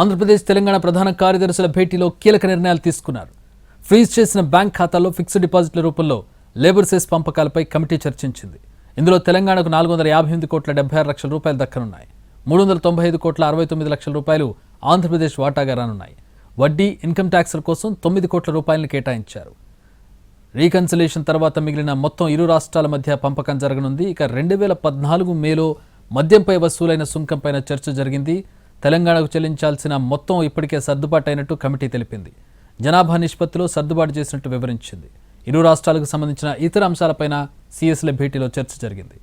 ఆంధ్రప్రదేశ్ తెలంగాణ ప్రధాన కార్యదర్శుల భేటీలో కీలక నిర్ణయాలు తీసుకున్నారు. ఫ్రీజ్ చేసిన బ్యాంక్ ఖాతాల్లో ఫిక్స్డ్ డిపాజిట్ల రూపంలో లేబర్ సెస్ పంపకాలపై కమిటీ చర్చించింది. ఇందులో తెలంగాణకు 458 కోట్ల 76 లక్షల రూపాయలు దక్కనున్నాయి. 395 కోట్ల 69 లక్షల రూపాయలు ఆంధ్రప్రదేశ్ వాటాగా రానున్నాయి. వడ్డీ, ఇన్కమ్ ట్యాక్స్ల కోసం 9 కోట్ల రూపాయలను కేటాయించారు. రీకన్సిలేషన్ తర్వాత మిగిలిన మొత్తం ఇరు రాష్ట్రాల మధ్య పంపకం జరగనుంది. ఇక 2014 మేలో మద్యంపై వసూలైన సుంకంపైన చర్చ జరిగింది. తెలంగాణకు చెల్లించాల్సిన మొత్తం ఇప్పటికే సర్దుబాటు అయినట్టు కమిటీ తెలిపింది. జనాభా నిష్పత్తిలో సర్దుబాటు చేసినట్టు వివరించింది. ఇరు రాష్ట్రాలకు సంబంధించిన ఇతర అంశాలపైన సీఎస్ల భేటీలో చర్చ జరిగింది.